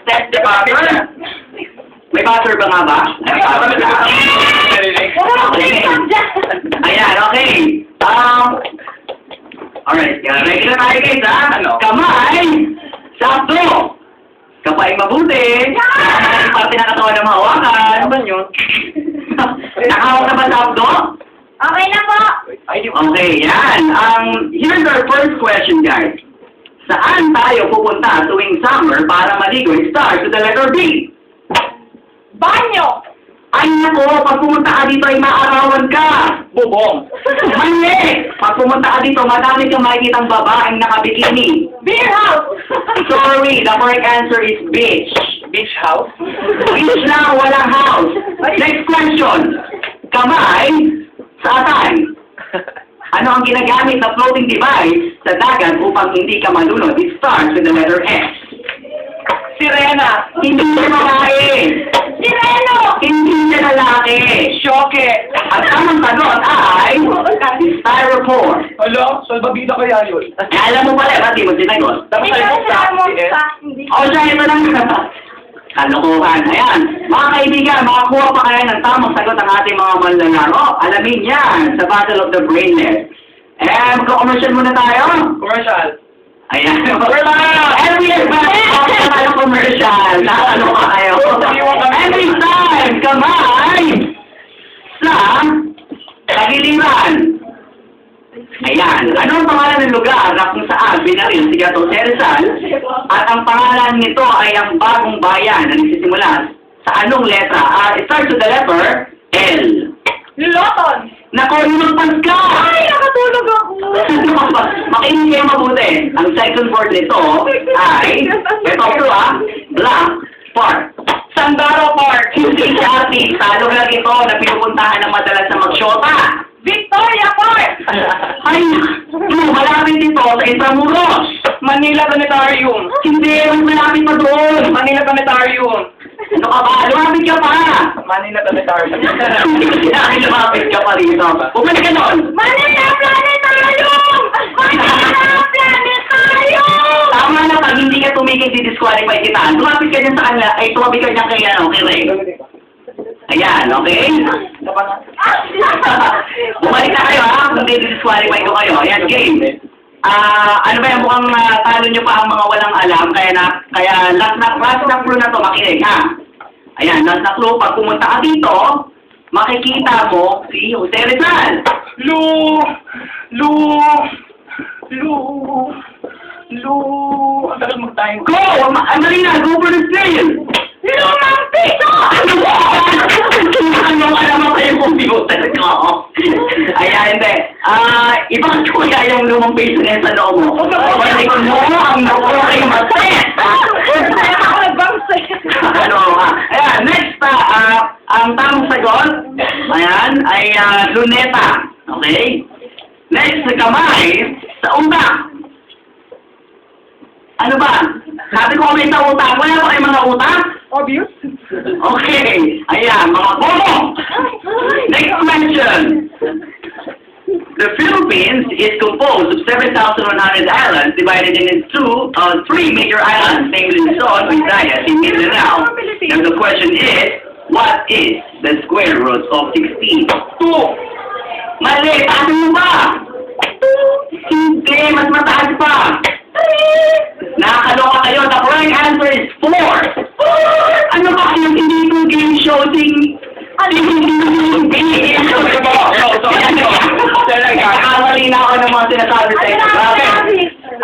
Test the buzzer. May buzzer ba nga ba? Ayan, okay. Alright, ready na tayo guys, ha? Kamay! Sakto! Kapay mabuti! Ang parte na katawan na mahawakan. Ano ba yun? Nakahawak na ba sakto? Okay na po. Okay, yan. Here's our first question, guys. Saan tayo pupunta tuwing summer para maligo? It starts with the letter B. Banyo. Ay nako, pag pumunta ka dito ay maarawan ka. Bubong. Mali! Pag pumunta ka dito, madami kang makikitang babaeng nakabikini. Beer house. Sorry, the correct answer is beach. Beach house. Beach lang, walang house. Next question. Kamay, saan? Ano ang ginagamit na floating device sa dagat upang hindi ka malunod? It starts with the letter S. Sirena. Hindi siya babae. Sireno. Hindi siya lalaki. Shoke. Ang tamang sagot ay styrofoam. Alo, salbabida kaya yun. Alam mo pala, ba't di mo sinagot? Dapat Hindi tayo ko sa mo sa hindi. O siya, ito lang. Kalokohan. Ayan. Mga kaibigan, makakuha pa kaya ng tamang sagot ang ating mga manlalaro. Alamin yan sa Battle of the Brainless. Magko-commercial muna tayo. Commercial. Ayan. Every year ba? Okay na tayo commercial. Nakakalo ka kayo. Every time, kamay sa Tagiliran. Ayan. Ano ang pangalan ng lugar na kung saan binaril si Gato Rizal at ang pangalan nito ay ang bagong bayan na nagsisimula sa anong letra? It starts with the letter L. Loton. Nako, lumagpas ka! Ay, nakatulog ako. Makinig kayo mabuti. Ang second word nito ay, ito Black Park. Sandaro Park. Hindi dati, sa lugar ito na pinupuntahan ng madalas na magsyota. Victoria Park. Ay, malapit ito sa Intramuros. Manila Planetarium. Hindi, mas malapit pa doon. Manila Planetarium. Ano ka ba? Lumapit ka pa. Manila Planetarium. Hindi, lumapit ka pa rito. Bumalik ka doon. Manila Planetarium. Manila Planetarium. Tama na, pag hindi ka tumigil, di-disqualify kita. Lumapit ka dyan sa kanila, ay tumapit ka dyan kay Ray. Ayan, okay? Bumalik na kayo, ha? Kung di-disqualify ko kayo. Ayan, game. Ano ba yan, mukhang talo nyo pa ang mga walang alam, kaya last na clue na to, makinig, ha? Ayan, last na clue, pag pumunta ka dito, makikita mo si Jose Rizal. Ang tagal mag-time. Go! Marina, go for the scale! Lumang piso. Ano alam mo kayo computer ko? Ayan, hindi. Ibang kuya yung lumang piso na sa loob mo. Balik mo ang nakuha yung maset. Ako nagbangsa. Ano nga? Ayan, next, ang tamang sagot, ayan, ay luneta. Okay? Next, kamay, sa utak. Ano ba? Sabi ko kami sa utak. Wala ba kayo mga utak? Obvious. Okay. Ayan, mga bobo. Next question. The Philippines is composed of 7,100 islands divided into three major islands, namely Luzon, Visayas, and Mindanao. And the question is, what is the square root of 16? 2. Mali, taas mo ba? Hindi, mas mataas pa. Nakakaloka kayo. The correct answer is 4. Ano ba yung hindi ko game show sing... Nakamali na ako ng mga sinasabi sa inyo. Grabe.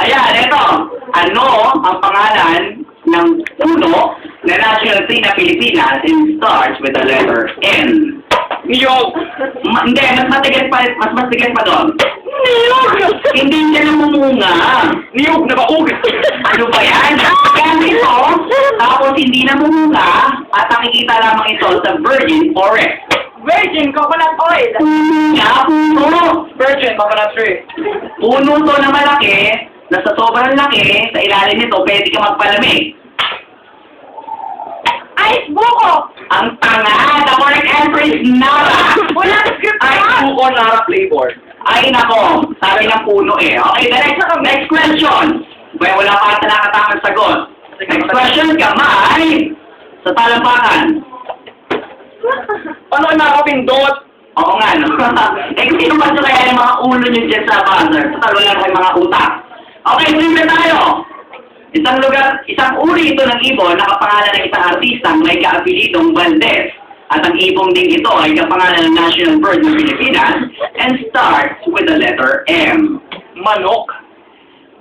Ayan, ito. Ano ang pangalan ng uno na national team na Pilipinas and starts with the letter N? Niyog. Hindi, mas matigas pa doon. Hindi siya namumunga. Niyog na baug. Ano ba yan? Ganito, tapos hindi namumunga, at nakikita lamang ito sa virgin forest. Virgin coconut oil. Puno. Virgin coconut tree. Puno to na malaki, na sa sobrang laki, sa ilalim nito, pwede ka magpalamig. Ice buko. Ang tanga, the correct answer is Nara. Walang script Ay, na. buko Nara flavor. Ay, nako, sabi ng puno eh. Okay, the next question. Well, wala pa ata nakatamang sagot. Next question, kamay Ready? Sa talampakan. Paano kayo makakapindot? Oo nga, no? Eh, kung sino ba ito kaya yung mga ulo nyo dyan sa buzzer? Total, wala kayong mga utak. Okay, simple tayo. Isang uri ito ng ibon na kapangalan ng isang artistang may kaapelidong Valdez. At ang ibong ding ito ay kapangalan ng national bird ng Pilipinas and starts with the letter M. Manok.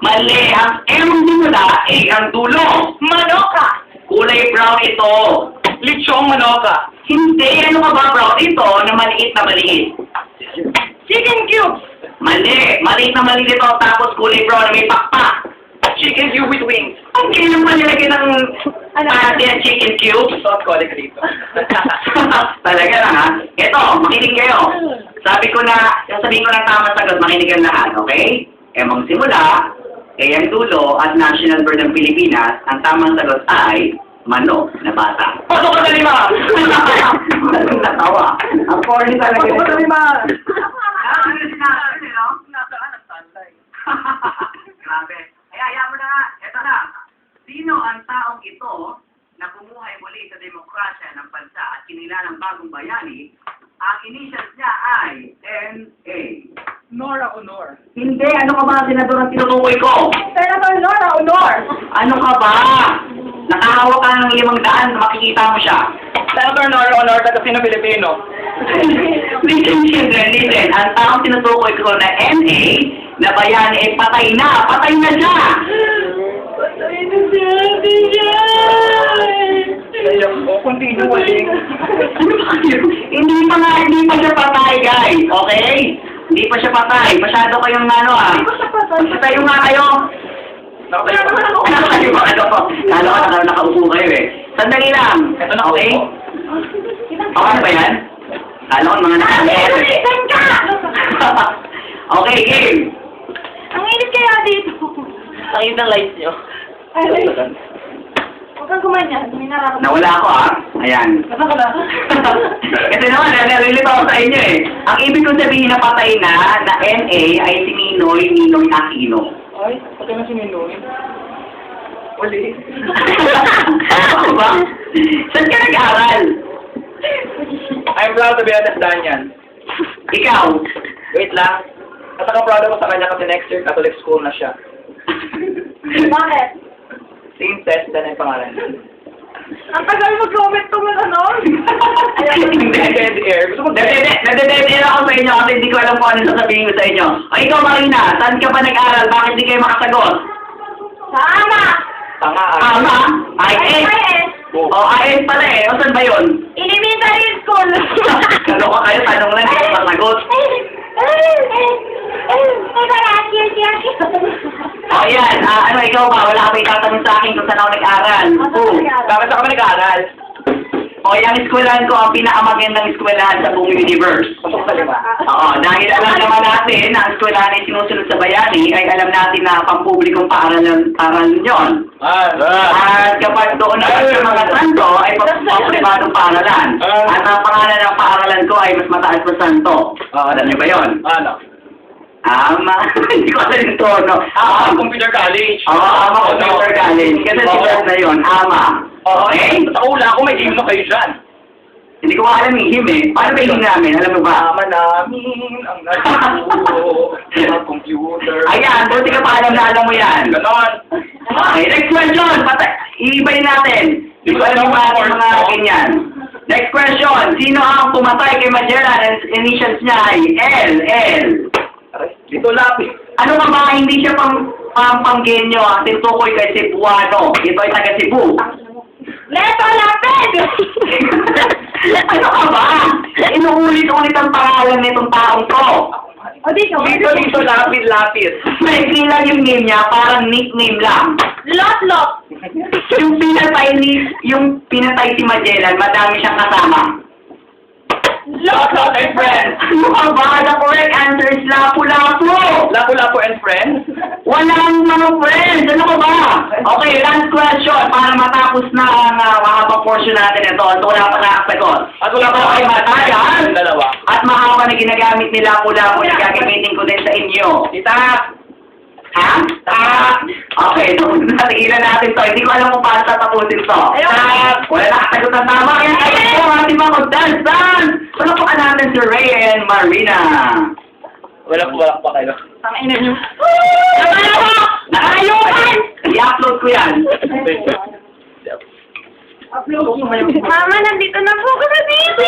Mali, ang M simula ay ang dulo. Manoka. Kulay brown ito. Lichong manoka. Hindi, ano ka ba brown ito na maliit na maliit? Chicken cubes. Mali, maliit na maliit ito tapos kulay brown na may pakpak. Chicken cube with wings. Ang kailan pa nilagay ng pati at chicken cubes? Sauce ko dito. Talaga lang ha. Ito, makinig kayo. Sasabihin ko ng tamang sagot, makinig ang lahat, okay? Emang simula, ang dulo at national bird ng Pilipinas, ang tamang sagot ay manok na bata. Pasok ka na lima! Walang natawa. Ang corny talaga. Pasok ka na lima. Ano sinasabi, no? Grabe. Kaya, ayaw mo na nga. Ito na. Sino ang taong ito na bumuhay muli sa demokrasya ng bansa at kinila ng bagong bayani? Ang initials niya ay N.A. Nora Honor. Hindi. Ano ka ba, senador, ang tinutukoy ko? Senator Nora Honor. Ano ka ba? Nakahawak ka ng 500, makikita mo siya. Senator Nora Honor, taga sino Pilipino? Listen, children, listen. Ang taong tinutukoy ko na N.A. na bayani ay patay na. Patay na siya! Patay na siya. Ayan po, continually. Ano ba yun? Hindi pa siya patay, guys. Okay? Hindi pa siya patay. Masyado kayong Hindi ko siya patay. Patayo nga kayo. Nakatayo pa. Nakatayo ba? Kala ko nakaupo kayo eh. Sandali lang. Ito na, Okay? upo. Okay ba yan? Kala ko mga nakatayo. Saan ka? Okay, game. Ang init kaya dito. Ang init ng lights nyo. Ay, huwag kang kumanyan. May nararamdaman. Nawala ako ah. Ayan. Basta ka lang. Kasi naman, nalilito ako sa inyo eh. Ang ibig kong sabihin na patay na NA ay si Ninoy Aquino. Ay, patay na si Ninoy. Uli. Ano ba? Saan ka nag-aral? I'm proud to be understand yan. Ikaw? Wait lang. Nataka-proud ako sa kanya kasi next year Catholic school na siya. Bakit? Same test, then yung pangalan. Ang tagal mag-comment ko man ano? Hindi. Dead air. Gusto mo Nade-dead ako sa inyo kasi hindi ko alam kung ano sasabihin ko sa inyo. O ikaw, Marina, saan ka pa nag-aral? Bakit di kayo makasagot? Sama! Tanga. Tama? IS? O, IS pala eh. O, saan ba yun? Elementary school! Kaloka kayo, tanong lang, hindi kayo masagot. O, yan. Ano, ikaw ba? Wala ka ba itatanong sa akin kung saan ako nag-aral? Bakit ako nag-aaral? O, yung eskwelahan ko, ang pinakamagandang eskwelahan sa buong universe. Pasok sa lima. Oo, dahil alam naman natin na ang eskwelahan ay sinusunod sa bayani, ay alam natin na pampublikong paaralan yun. At kapag doon naman sa mga santo, ay pang-pribadong paaralan. At ang pangalan ng paaralan ko ay mas mataas na santo. Alam niyo ba yun? Ano? Hindi ko alam yung tono. Computer college. Computer college. Kasi sinas na yun, Okay? Sa ula ako, may game na kayo dyan. Hindi ko alam yung him eh. Paano ba yung him namin? Alam mo ba? Tama namin ang naturo ng computer. Ayan, buti ka pa alam na alam mo yan. Ganon. Okay, next question. Iibayin natin. Hindi ko alam yung mga ganyan. Next question. Sino ang pumatay kay Magellan? Ang initials niya ay L. Dito lapis. Ano ka ba? Hindi siya panggenyo. Ang tinutukoy kay Cebuano. Ito ay taga Cebu. Leto lapid! Ano ka ba? Inuulit-ulit ang pangalan nitong taong to. O dito, Dito lapis. May lang yung name niya, parang nickname lang. Lot. Yung pinatay si Magellan, madami siyang kasama. Lot and friends. Ano ka ba? The correct answer is Lapu-Lapu. Lapu-Lapu and friends. Walang mga friends. Ano ka ba? Okay, last question para matapos na ang mahabang portion natin ito. So wala pa nakakasagot. At wala pa Ito ay matagal. Dalawa. At mahaba na ginagamit ni Lapu-Lapu na gagamitin ko din sa inyo. Tita! Ha? Okay, so natigilan natin to. Hindi ko alam kung paano tatapusin to. Wala nakasagot na tama. Kaya ayun po, ating mga dance. Ano po natin si Ray and Marina? Wala pa kayo. Ang ina niyo. Nakayukan! I-upload ko yan. Mama, nandito na po ako sa TV!